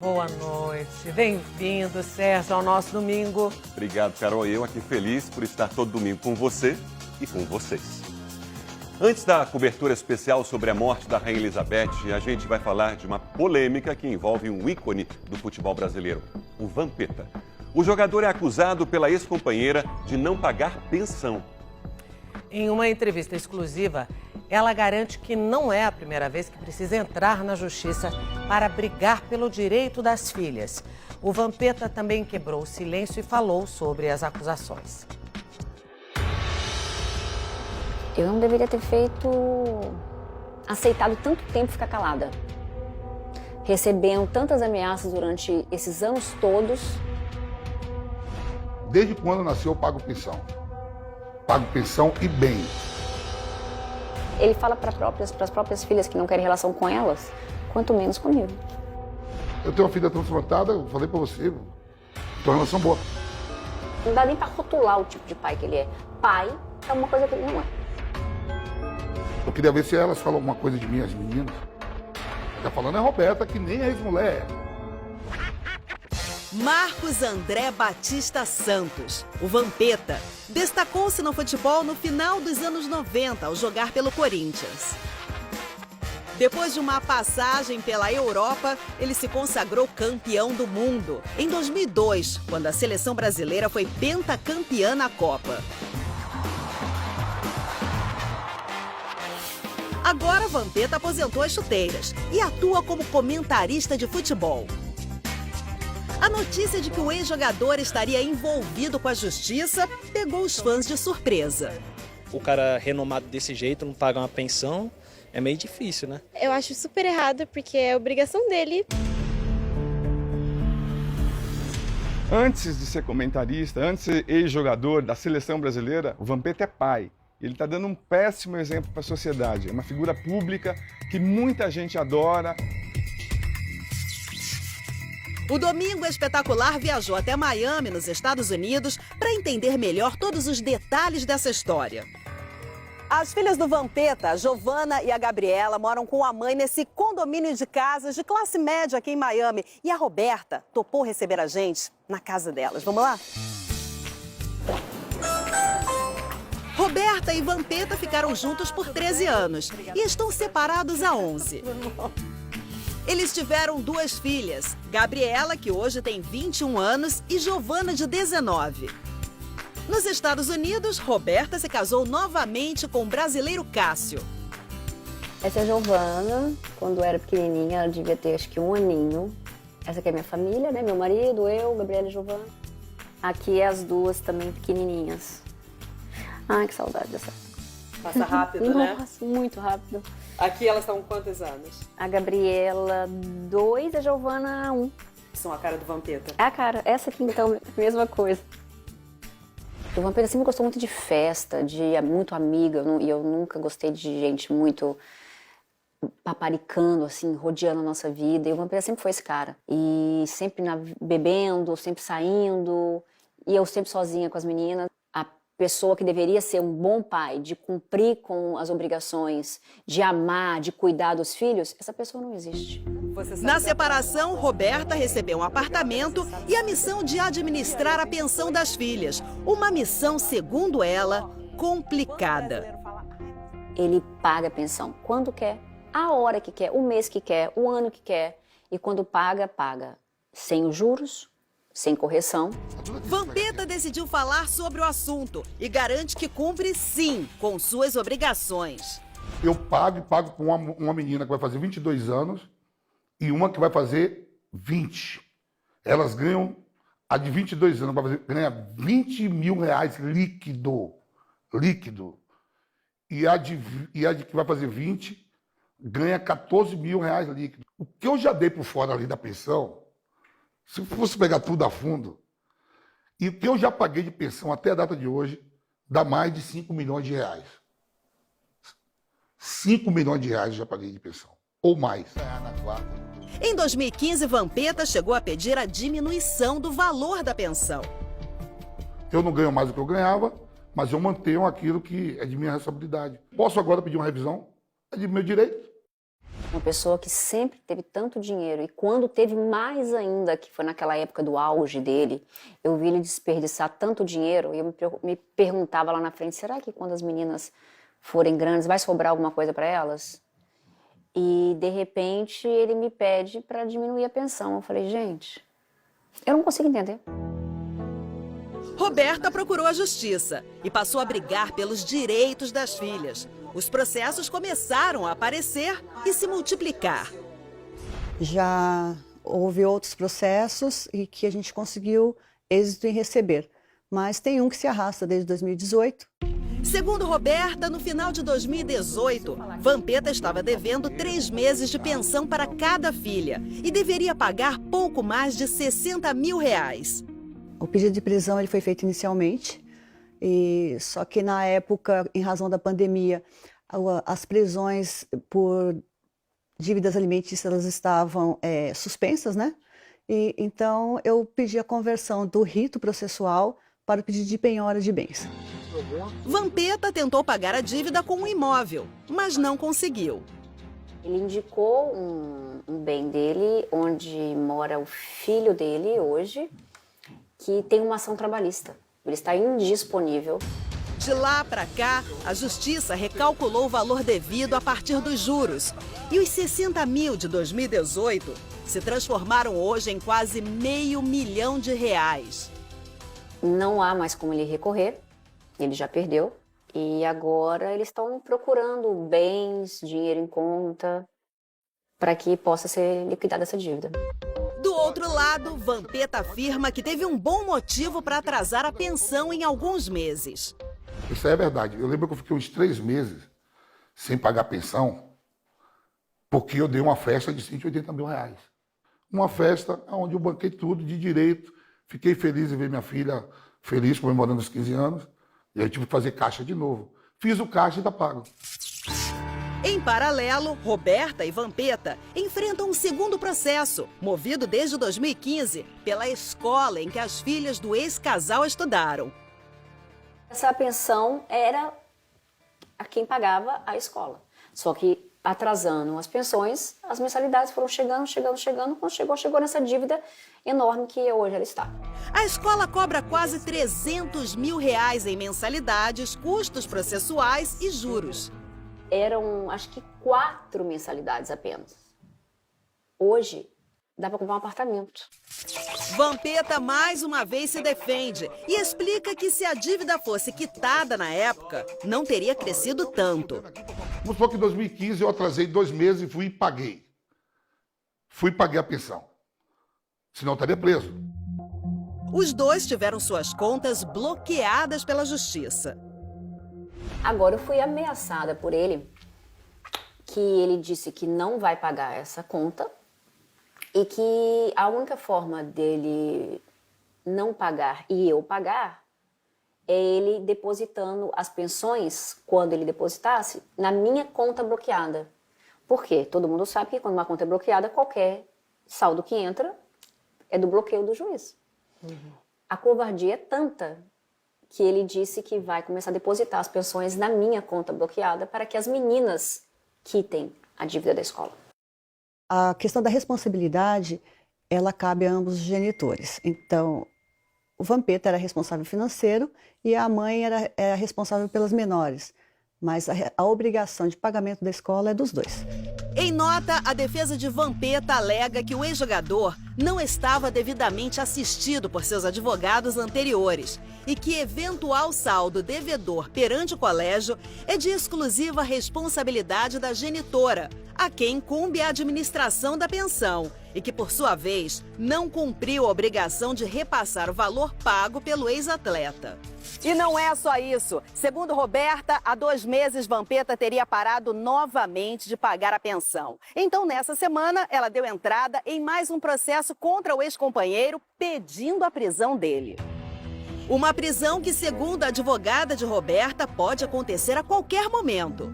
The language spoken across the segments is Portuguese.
Boa noite, bem-vindo, Sérgio, ao nosso domingo. Obrigado, Carol. Eu aqui feliz por estar todo domingo com você e com vocês. Antes da cobertura especial sobre a morte da Rainha Elizabeth, a gente vai falar de uma polêmica que envolve um ícone do futebol brasileiro, o Vampeta. O jogador é acusado pela ex-companheira de não pagar pensão. Em uma entrevista exclusiva, ela garante que não é a primeira vez que precisa entrar na justiça para brigar pelo direito das filhas. O Vampeta também quebrou o silêncio e falou sobre as acusações. Eu não deveria ter aceitado tanto tempo ficar calada. Recebendo tantas ameaças durante esses anos todos. Desde quando nasceu eu pago pensão. Pago pensão e bem. Ele fala para as próprias filhas que não querem relação com elas, quanto menos comigo. Eu tenho uma filha transplantada, eu falei pra você, tenho uma relação boa. Não dá nem para rotular o tipo de pai que ele é. Pai é uma coisa que ele não é. Eu queria ver se elas falam alguma coisa de mim, as meninas. Tá falando é a Roberta, que nem a ex-mulher. Marcos André Batista Santos, o Vampeta, destacou-se no futebol no final dos anos 90 ao jogar pelo Corinthians. Depois de uma passagem pela Europa, ele se consagrou campeão do mundo em 2002, quando a seleção brasileira foi pentacampeã na Copa. Agora, Vampeta aposentou as chuteiras e atua como comentarista de futebol. A notícia de que o ex-jogador estaria envolvido com a justiça pegou os fãs de surpresa. O cara renomado desse jeito não paga uma pensão, é meio difícil, né? Eu acho super errado, porque é obrigação dele. Antes de ser comentarista, antes de ser ex-jogador da seleção brasileira, o Vampeta é pai. Ele está dando um péssimo exemplo para a sociedade. É uma figura pública que muita gente adora. O Domingo Espetacular viajou até Miami, nos Estados Unidos, para entender melhor todos os detalhes dessa história. As filhas do Vampeta, a Giovana e a Gabriela, moram com a mãe nesse condomínio de casas de classe média aqui em Miami. E a Roberta topou receber a gente na casa delas. Vamos lá? Roberta e Vampeta ficaram juntos por 13 anos e estão separados há 11. Eles tiveram duas filhas, Gabriela, que hoje tem 21 anos, e Giovana, de 19. Nos Estados Unidos, Roberta se casou novamente com o brasileiro Cássio. Essa é a Giovana. Quando eu era pequenininha, ela devia ter acho que 1 aninho. Essa aqui é minha família, né? Meu marido, eu, Gabriela e Giovana. Aqui é as duas também pequenininhas. Ai, que saudade dessa. Passa rápido, né? Nossa, muito rápido. Aqui elas estão com quantos anos? A Gabriela, 2, a Giovana, 1. São a cara do Vampeta. É a cara. Essa aqui, então, mesma coisa. O Vampeta sempre gostou muito de festa, de muito amiga. E eu nunca gostei de gente muito paparicando, assim, rodeando a nossa vida. E o Vampeta sempre foi esse cara. E sempre bebendo, sempre saindo. E eu sempre sozinha com as meninas. Pessoa que deveria ser um bom pai, de cumprir com as obrigações, de amar, de cuidar dos filhos, essa pessoa não existe. Na separação, Roberta recebeu um apartamento e a missão de administrar a pensão das filhas. Uma missão, segundo ela, complicada. Ele paga a pensão quando quer, a hora que quer, o mês que quer, o ano que quer. E quando paga, paga sem os juros, sem correção. Vampeta decidiu falar sobre o assunto e garante que cumpre sim com suas obrigações. Eu pago e pago com uma menina que vai fazer 22 anos e uma que vai fazer 20. Elas ganham, a de 22 anos ganha 20 mil reais líquido. E a de que vai fazer 20 ganha 14 mil reais líquido. O que eu já dei por fora ali da pensão, se fosse pegar tudo a fundo, e o que eu já paguei de pensão até a data de hoje, dá mais de 5 milhões de reais. 5 milhões de reais eu já paguei de pensão, ou mais. Em 2015, Vampeta chegou a pedir a diminuição do valor da pensão. Eu não ganho mais do que eu ganhava, mas eu mantenho aquilo que é de minha responsabilidade. Posso agora pedir uma revisão? É de meu direito. Uma pessoa que sempre teve tanto dinheiro e quando teve mais ainda, que foi naquela época do auge dele, eu vi ele desperdiçar tanto dinheiro e eu me perguntava lá na frente, será que quando as meninas forem grandes vai sobrar alguma coisa para elas? E de repente ele me pede para diminuir a pensão. Eu falei, gente, eu não consigo entender. Roberta procurou a justiça e passou a brigar pelos direitos das filhas. Os processos começaram a aparecer e se multiplicar. Já houve outros processos e que a gente conseguiu êxito em receber. Mas tem um que se arrasta desde 2018. Segundo Roberta, no final de 2018, Vampeta estava devendo 3 meses de pensão para cada filha e deveria pagar pouco mais de R$60 mil. O pedido de prisão ele foi feito inicialmente, só que na época, em razão da pandemia, as prisões por dívidas alimentícias elas estavam suspensas, né? Então eu pedi a conversão do rito processual para o pedido de penhora de bens. Vampeta tentou pagar a dívida com um imóvel, mas não conseguiu. Ele indicou um bem dele, onde mora o filho dele hoje, que tem uma ação trabalhista. Ele está indisponível. De lá para cá, a justiça recalculou o valor devido a partir dos juros. E os R$60 mil de 2018 se transformaram hoje em quase R$500 mil. Não há mais como ele recorrer, ele já perdeu. E agora eles estão procurando bens, dinheiro em conta, para que possa ser liquidada essa dívida. Do outro lado, Vampeta afirma que teve um bom motivo para atrasar a pensão em alguns meses. Isso é verdade. Eu lembro que eu fiquei uns 3 meses sem pagar pensão, porque eu dei uma festa de R$180 mil. Uma festa onde eu banquei tudo de direito. Fiquei feliz em ver minha filha feliz, comemorando os 15 anos. E aí tive que fazer caixa de novo. Fiz o caixa e ainda pago. Em paralelo, Roberta e Vampeta enfrentam um segundo processo, movido desde 2015 pela escola em que as filhas do ex-casal estudaram. Essa pensão era a quem pagava a escola. Só que atrasando as pensões, as mensalidades foram chegando. Quando chegou nessa dívida enorme que hoje ela está. A escola cobra quase R$300 mil em mensalidades, custos processuais e juros. Eram, acho que 4 mensalidades apenas. Hoje, dá para comprar um apartamento. Vampeta mais uma vez se defende e explica que se a dívida fosse quitada na época, não teria crescido tanto. Vamos supor que em 2015 eu atrasei 2 meses e fui e paguei. Fui e paguei a pensão. Senão eu estaria preso. Os dois tiveram suas contas bloqueadas pela justiça. Agora eu fui ameaçada por ele, que ele disse que não vai pagar essa conta e que a única forma dele não pagar e eu pagar é ele depositando as pensões, quando ele depositasse, na minha conta bloqueada. Por quê? Todo mundo sabe que quando uma conta é bloqueada, qualquer saldo que entra é do bloqueio do juiz. A covardia é tanta que ele disse que vai começar a depositar as pensões na minha conta bloqueada para que as meninas quitem a dívida da escola. A questão da responsabilidade, ela cabe a ambos os genitores. Então, o Vampeta era responsável financeiro e a mãe era responsável pelas menores. Mas a obrigação de pagamento da escola é dos dois. Em nota, a defesa de Vampeta alega que o ex-jogador não estava devidamente assistido por seus advogados anteriores e que eventual saldo devedor perante o colégio é de exclusiva responsabilidade da genitora, a quem incumbe a administração da pensão e que, por sua vez, não cumpriu a obrigação de repassar o valor pago pelo ex-atleta. E não é só isso. Segundo Roberta, há 2 meses Vampeta teria parado novamente de pagar a pensão. Então, nessa semana, ela deu entrada em mais um processo contra o ex-companheiro, pedindo a prisão dele. Uma prisão que, segundo a advogada de Roberta, pode acontecer a qualquer momento.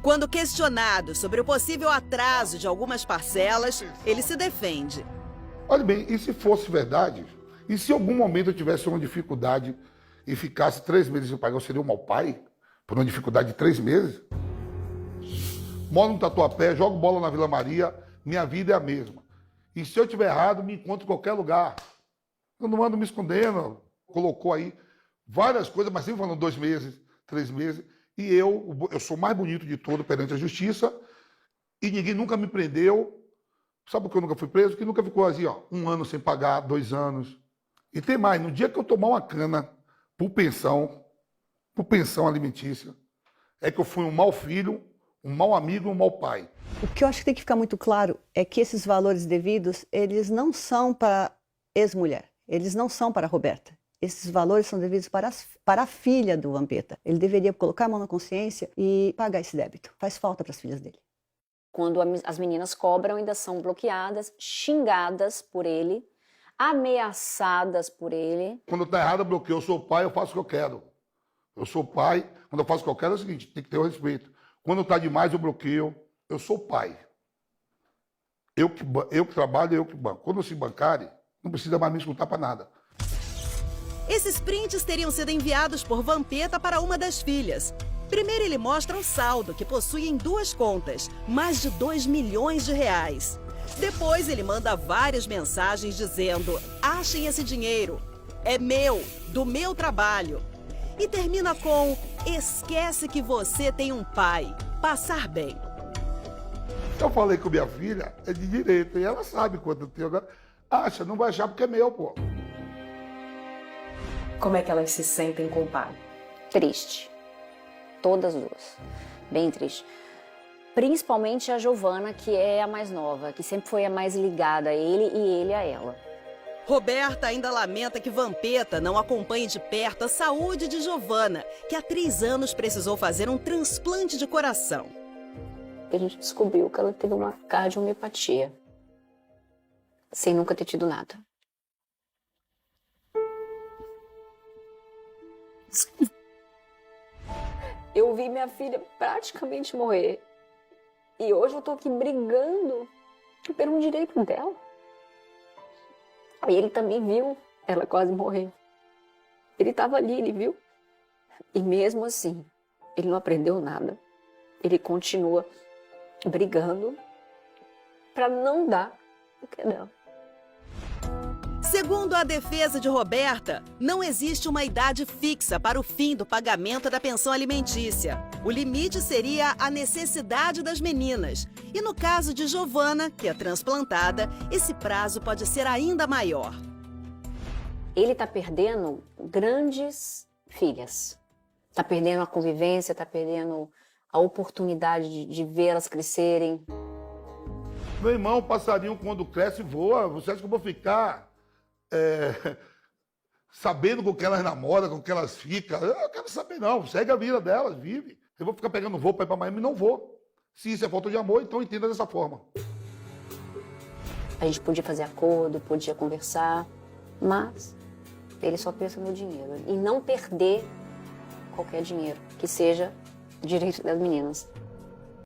Quando questionado sobre o possível atraso de algumas parcelas, ele se defende. Olha bem, e se fosse verdade? E se em algum momento eu tivesse uma dificuldade e ficasse 3 meses sem pagar, eu seria um mau pai? Por uma dificuldade de 3 meses? moro no Tatuapé, jogo bola na Vila Maria, minha vida é a mesma. E se eu estiver errado, me encontro em qualquer lugar. Eu não ando me escondendo. Colocou aí várias coisas, mas sempre falando 2 meses, 3 meses. E eu sou o mais bonito de todo perante a justiça. E ninguém nunca me prendeu. Sabe por que eu nunca fui preso? Que nunca ficou assim, ó, 1 ano sem pagar, 2 anos. E tem mais, no dia que eu tomar uma cana por pensão alimentícia, é que eu fui um mau filho, um mau amigo e um mau pai. O que eu acho que tem que ficar muito claro é que esses valores devidos, eles não são para ex-mulher, eles não são para a Roberta. Esses valores são devidos para a filha do Vampeta. Ele deveria colocar a mão na consciência e pagar esse débito. Faz falta para as filhas dele. Quando as meninas cobram, ainda são bloqueadas, xingadas por ele, ameaçadas por ele. Quando tá errado, eu bloqueio. Eu sou pai, eu faço o que eu quero. Eu sou pai, quando eu faço o que eu quero é o seguinte, tem que ter o respeito. Quando tá demais, eu bloqueio. Eu sou pai. Eu que trabalho, eu que banco. Quando se bancarem, não precisa mais me escutar para nada. Esses prints teriam sido enviados por Vampeta para uma das filhas. Primeiro ele mostra o saldo, que possui em 2 contas, mais de 2 milhões de reais. Depois ele manda várias mensagens dizendo: achem esse dinheiro, é meu, do meu trabalho. E termina com: esquece que você tem um pai, passar bem. Eu falei com minha filha, é de direito, e ela sabe quanto eu tenho agora. Acha, não vai achar porque é meu, pô. Como é que elas se sentem com o pai? Triste. Todas 2. Bem triste. Principalmente a Giovana, que é a mais nova, que sempre foi a mais ligada a ele e ele a ela. Roberta ainda lamenta que Vampeta não acompanhe de perto a saúde de Giovana, que há 3 anos precisou fazer um transplante de coração. A gente descobriu que ela teve uma cardiomiopatia, sem nunca ter tido nada. Eu vi minha filha praticamente morrer. E hoje eu tô aqui brigando pelo direito dela. E ele também viu ela quase morrer. Ele estava ali, ele viu. E mesmo assim, ele não aprendeu nada. Ele continua brigando para não dar o que é dela. Segundo a defesa de Roberta, não existe uma idade fixa para o fim do pagamento da pensão alimentícia. O limite seria a necessidade das meninas. E no caso de Giovana, que é transplantada, esse prazo pode ser ainda maior. Ele está perdendo grandes filhas. Está perdendo a convivência, está perdendo a oportunidade de vê-las crescerem. Meu irmão, o passarinho quando cresce voa. Você acha que eu vou ficar sabendo com que elas namoram, com que elas ficam? Eu quero saber não, segue a vida delas, vive. Eu vou ficar pegando voo para ir para Miami? Não vou. Se isso é falta de amor, então entenda dessa forma. A gente podia fazer acordo, podia conversar, mas ele só pensa no dinheiro. E não perder qualquer dinheiro, que seja direito das meninas.